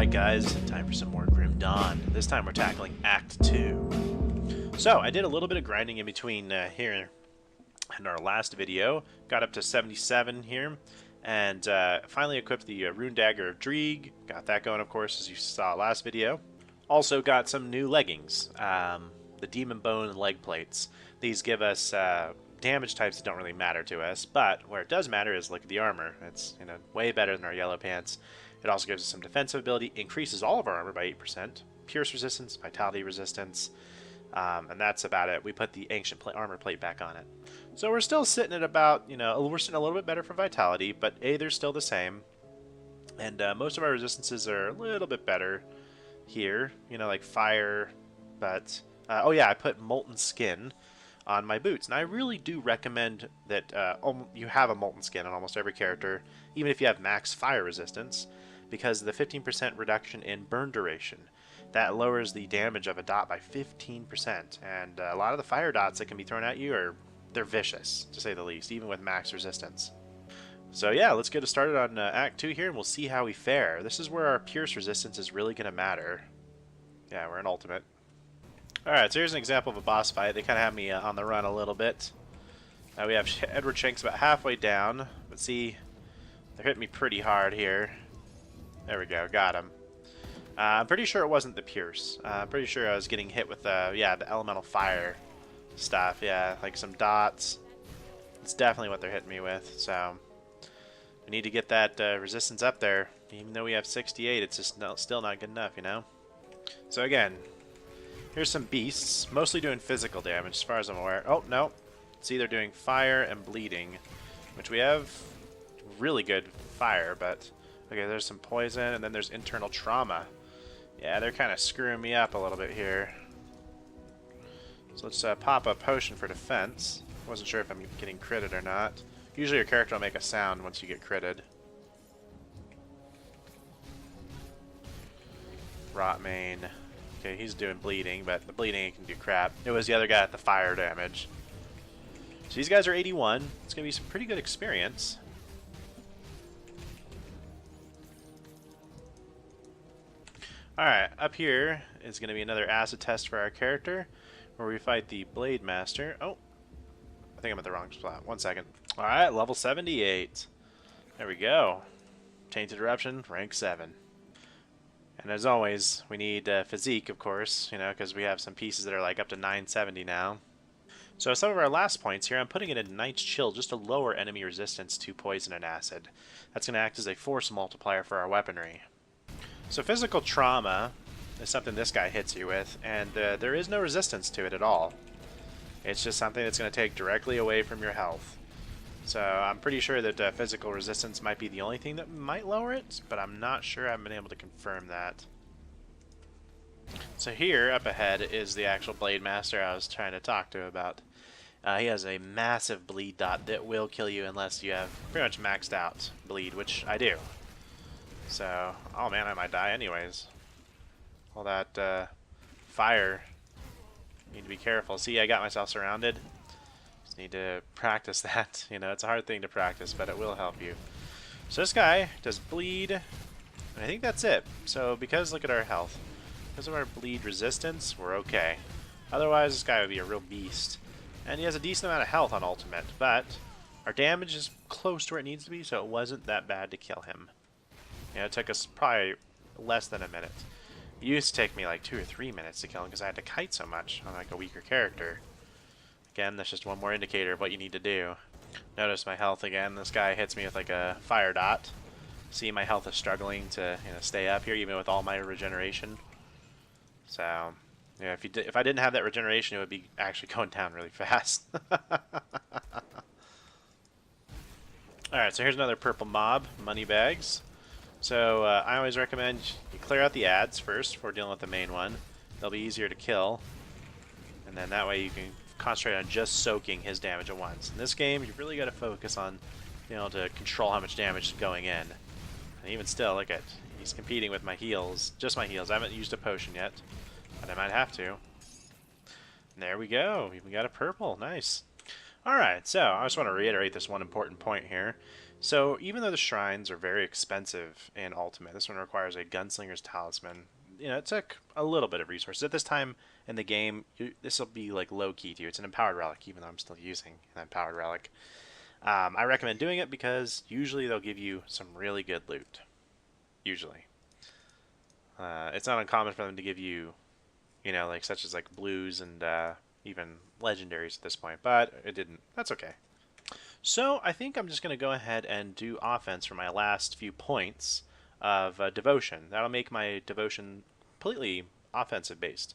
Alright guys, time for some more Grim Dawn. This time we're tackling Act 2. So, I did a little bit of grinding in between here in our last video. Got up to 77 here, and finally equipped the Rune Dagger of Dreeg. Got that going, of course, as you saw last video. Also got some new leggings, the Demon Bone and leg plates. These give us damage types that don't really matter to us, but where it does matter is look at the armor. It's way better than our yellow pants. It also gives us some defensive ability, increases all of our armor by 8%, pierce resistance, vitality resistance, and that's about it. We put the ancient armor plate back on it. So we're still sitting at about, we're sitting a little bit better for vitality, but they're still the same. And most of our resistances are a little bit better here, like fire, but, oh yeah, I put molten skin on my boots. And I really do recommend that you have a molten skin on almost every character, even if you have max fire resistance, because of the 15% reduction in burn duration. That lowers the damage of a dot by 15%, and a lot of the fire dots that can be thrown at you they're vicious, to say the least, even with max resistance. So yeah, let's get started on Act 2 here, and we'll see how we fare. This is where our pierce resistance is really going to matter. Yeah, we're in ultimate. Alright, so here's an example of a boss fight. They kind of have me on the run a little bit. We have Edward Shanks about halfway down, but see, they're hitting me pretty hard here. There we go, got him. I'm pretty sure it wasn't the pierce. I'm pretty sure I was getting hit with yeah, the elemental fire stuff. Yeah, like some dots. It's definitely what they're hitting me with. So we need to get that resistance up there. Even though we have 68, it's just still not good enough, So again, here's some beasts, mostly doing physical damage as far as I'm aware. Oh, no. See, they're doing fire and bleeding, which we have really good fire, but okay, there's some poison, and then there's internal trauma. Yeah, they're kind of screwing me up a little bit here. So let's pop a potion for defense. Wasn't sure if I'm getting critted or not. Usually your character will make a sound once you get critted. Rotmane. Okay, he's doing bleeding, but the bleeding can do crap. It was the other guy at the fire damage. So these guys are 81. It's going to be some pretty good experience. Alright, up here is going to be another acid test for our character, where we fight the Blade Master. Oh, I think I'm at the wrong spot. 1 second. Alright, level 78. There we go. Tainted Eruption, rank 7. And as always, we need physique, of course, because we have some pieces that are like up to 970 now. So some of our last points here, I'm putting it in Night's Chill just to lower enemy resistance to poison and acid. That's going to act as a force multiplier for our weaponry. So physical trauma is something this guy hits you with, and there is no resistance to it at all. It's just something that's going to take directly away from your health. So I'm pretty sure that physical resistance might be the only thing that might lower it, but I'm not sure I've been able to confirm that. So here, up ahead, is the actual Blade Master I was trying to talk to about. He has a massive bleed dot that will kill you unless you have pretty much maxed out bleed, which I do. So, oh man, I might die anyways. All that fire. Need to be careful. See, I got myself surrounded. Just need to practice that. It's a hard thing to practice, but it will help you. So this guy does bleed, and I think that's it. So because look at our health. Because of our bleed resistance, we're okay. Otherwise, this guy would be a real beast. And he has a decent amount of health on ultimate, but our damage is close to where it needs to be, so it wasn't that bad to kill him. It took us probably less than a minute. It used to take me like 2 or 3 minutes to kill him because I had to kite so much on like a weaker character. Again, that's just one more indicator of what you need to do. Notice my health again. This guy hits me with like a fire dot. See, my health is struggling to stay up here even with all my regeneration. So, yeah, if I didn't have that regeneration, it would be actually going down really fast. Alright, so here's another purple mob, Moneybags. So I always recommend you clear out the ads first before dealing with the main one. They'll be easier to kill. And then that way you can concentrate on just soaking his damage at once. In this game, you really got to focus on being able to control how much damage is going in. And even still, look at, he's competing with my heals, just my heals. I haven't used a potion yet, but I might have to. And there we go. We got a purple. Nice. Alright, so I just want to reiterate this one important point here. So even though the shrines are very expensive in Ultimate, this one requires a Gunslinger's Talisman. You know, it took a little bit of resources. At this time in the game, this will be like low key to you. It's an empowered relic, even though I'm still using an empowered relic. I recommend doing it because usually they'll give you some really good loot. Usually. It's not uncommon for them to give you, you know, like such as like blues and even legendaries at this point, but it didn't. That's okay. So I think I'm just going to go ahead and do offense for my last few points of devotion. That'll make my devotion completely offensive based.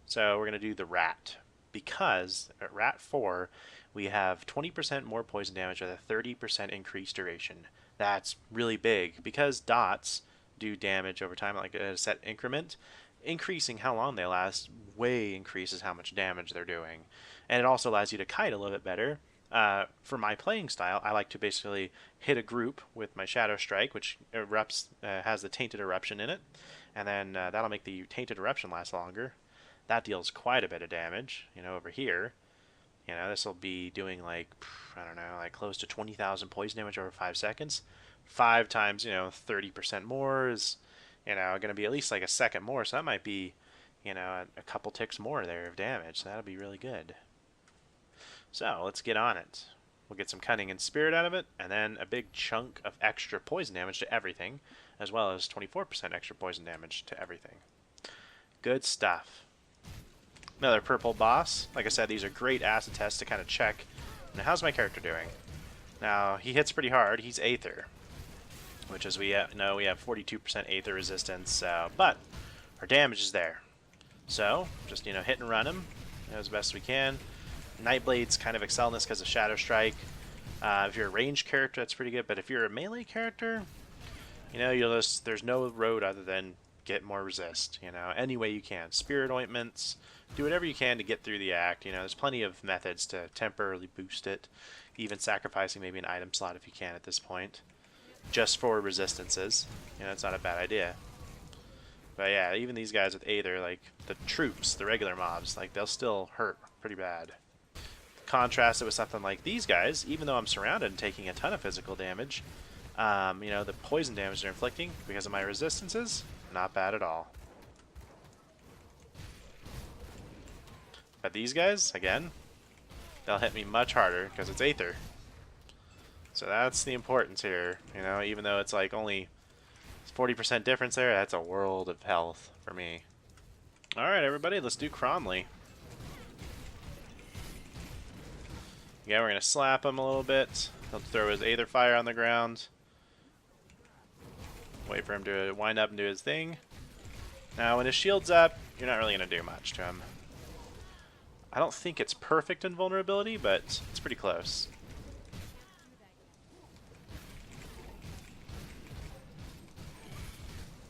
So we're going to do the rat, because at rat 4 we have 20% more poison damage with a 30% increased duration. That's really big because dots do damage over time, like a set increment. Increasing how long they last way increases how much damage they're doing. And it also allows you to kite a little bit better. For my playing style, I like to basically hit a group with my Shadow Strike, which erupts, has the Tainted Eruption in it, and then that'll make the Tainted Eruption last longer. That deals quite a bit of damage. You know, over here, you know, this will be doing like, I don't know, like close to 20,000 poison damage over 5 seconds. 5 times, you know, 30% more is, you know, going to be at least like a second more, so that might be, you know, a couple ticks more there of damage, so that'll be really good. So let's get on it. We'll get some cunning and spirit out of it, and then a big chunk of extra poison damage to everything, as well as 24% extra poison damage to everything. Good stuff. Another purple boss. Like I said, these are great acid tests to kind of check. Now, how's my character doing? Now, he hits pretty hard. He's Aether, which, as we know, we have 42% Aether resistance, but our damage is there. So, just, you know, hit and run him, you know, as best we can. Nightblade's kind of excel in this because of Shadow Strike. If you're a ranged character, that's pretty good, but if you're a melee character, you know, you'll just, there's no road other than get more resist, you know, any way you can. Spirit ointments, do whatever you can to get through the act. You know, there's plenty of methods to temporarily boost it, even sacrificing maybe an item slot if you can at this point, just for resistances. You know, it's not a bad idea. But yeah, even these guys with Aether, like the troops, the regular mobs, like they'll still hurt pretty bad. Contrast it with something like these guys, even though I'm surrounded and taking a ton of physical damage, you know, the poison damage they're inflicting because of my resistances, not bad at all. But these guys, again, they'll hit me much harder because it's Aether. So that's the importance here, you know, even though it's like only 40% difference there, that's a world of health for me. Alright everybody, let's do Cromley. Yeah, we're going to slap him a little bit. He'll throw his Aether Fire on the ground. Wait for him to wind up and do his thing. Now, when his shield's up, you're not really going to do much to him. I don't think it's perfect invulnerability, but it's pretty close.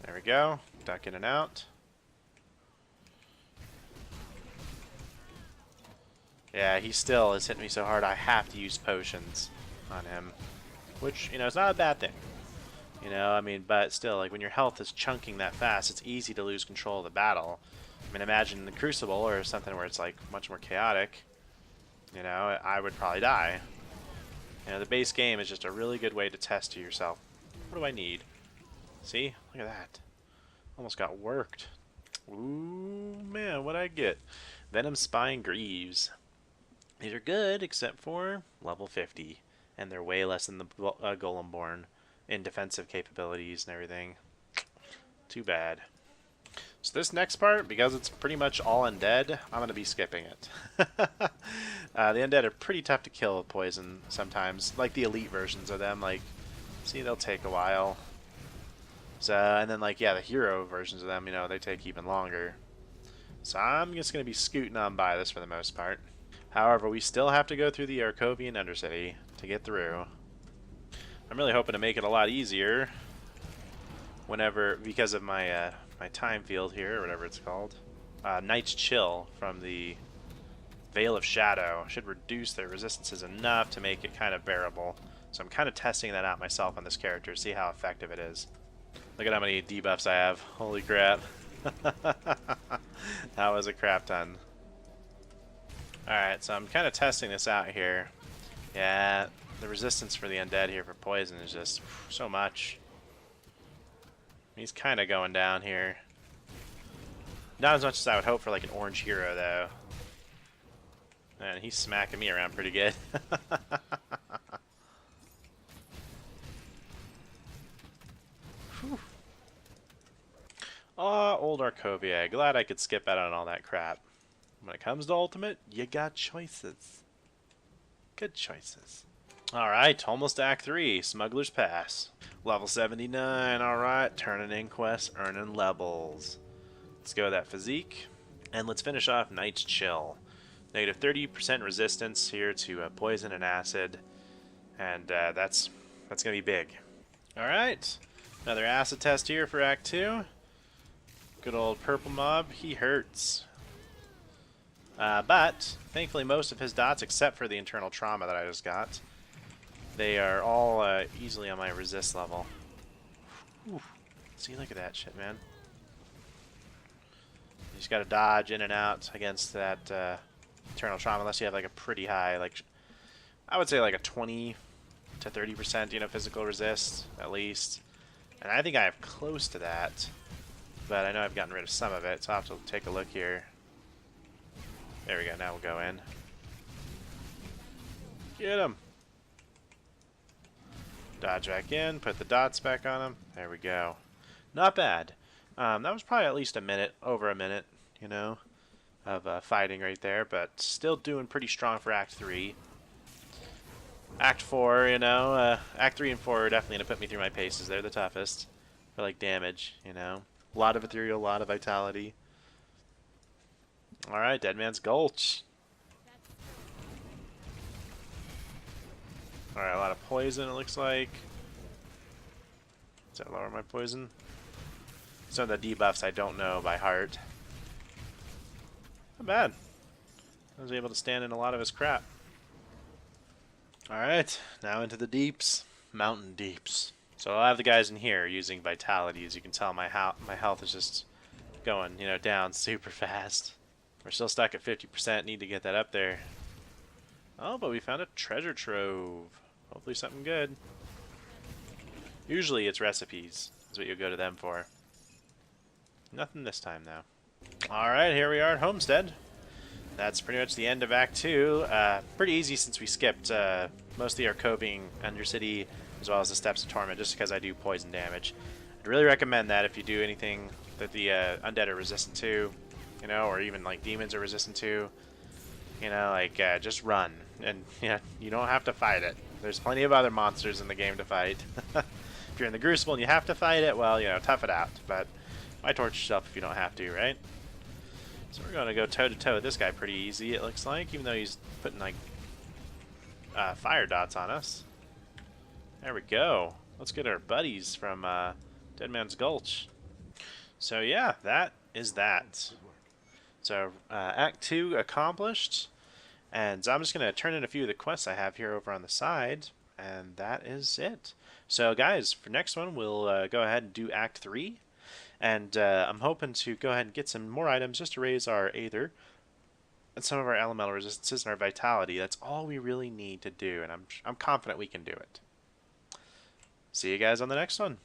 There we go. Duck in and out. Yeah, he still is hitting me so hard I have to use potions on him. Which, you know, is not a bad thing. You know, I mean, but still, like, when your health is chunking that fast, it's easy to lose control of the battle. I mean, imagine the Crucible or something where it's, like, much more chaotic. You know, I would probably die. You know, the base game is just a really good way to test to yourself. What do I need? See? Look at that. Almost got worked. Ooh, man, what'd I get? Venom Spine Greaves. These are good, except for level 50. And they're way less than the Golemborn in defensive capabilities and everything. Too bad. So this next part, because it's pretty much all undead, I'm going to be skipping it. The undead are pretty tough to kill with poison sometimes. Like the elite versions of them, like, see, they'll take a while. So, and then, like, yeah, the hero versions of them, you know, they take even longer. So I'm just going to be scooting on by this for the most part. However, we still have to go through the Arcovian Undercity to get through. I'm really hoping to make it a lot easier whenever, because of my my time field here, or whatever it's called. Night's Chill from the Veil of Shadow should reduce their resistances enough to make it kind of bearable. So I'm kind of testing that out myself on this character to see how effective it is. Look at how many debuffs I have. Holy crap. That was a crap ton. Alright, so I'm kind of testing this out here. Yeah, the resistance for the undead here for poison is just so much. He's kind of going down here. Not as much as I would hope for like an orange hero, though. And he's smacking me around pretty good. Oh, old Arcovia. Glad I could skip out on all that crap. When it comes to Ultimate, you got choices. Good choices. Alright, almost Act 3. Smuggler's Pass. Level 79. Alright, turning in quests, earning levels. Let's go with that physique. And let's finish off Night's Chill. Negative 30% resistance here to poison and acid. And that's going to be big. Alright, another acid test here for Act 2. Good old purple mob, he hurts. But, thankfully most of his dots, except for the internal trauma that I just got, they are all easily on my resist level. Whew. See, look at that shit, man. You just gotta dodge in and out against that internal trauma, unless you have like a pretty high, like, I would say like a 20 to 30%, you know, physical resist, at least. And I think I have close to that. But I know I've gotten rid of some of it, so I'll have to take a look here. There we go, now we'll go in. Get him! Dodge back in, put the dots back on him. There we go. Not bad. That was probably at least a minute, over a minute, you know, of fighting right there, but still doing pretty strong for Act 3. Act 4, you know, Act 3 and 4 are definitely going to put me through my paces. They're the toughest for, like, damage, you know. A lot of ethereal, a lot of vitality. Alright, Dead Man's Gulch. Alright, a lot of poison, it looks like. Does that lower my poison? Some of the debuffs I don't know by heart. Not bad. I was able to stand in a lot of his crap. Alright, now into the deeps. Mountain deeps. So I'll have the guys in here using vitality. As you can tell, my health is just going, you know, down super fast. We're still stuck at 50%. Need to get that up there. Oh, but we found a treasure trove. Hopefully something good. Usually it's recipes. Is what you'll go to them for. Nothing this time, though. Alright, here we are at Homestead. That's pretty much the end of Act 2. Pretty easy since we skipped most of the Arcovian Undercity as well as the Steps of Torment, just because I do poison damage. I'd really recommend that if you do anything that the undead are resistant to, you know, or even like demons are resistant to, you know, like just run. And yeah, you don't have to fight it. There's plenty of other monsters in the game to fight. If you're in the Crucible and you have to fight it, well, you know, tough it out. But why torture yourself if you don't have to, right? So we're going to go toe-to-toe with this guy pretty easy, it looks like, even though he's putting, like, fire dots on us. There we go. Let's get our buddies from Dead Man's Gulch. So, yeah, that is that. So, Act 2 accomplished. And I'm just going to turn in a few of the quests I have here over on the side. And that is it. So, guys, for next one, we'll go ahead and do Act 3. And I'm hoping to go ahead and get some more items just to raise our Aether and some of our elemental resistances and our vitality. That's all we really need to do, and I'm confident we can do it. See you guys on the next one.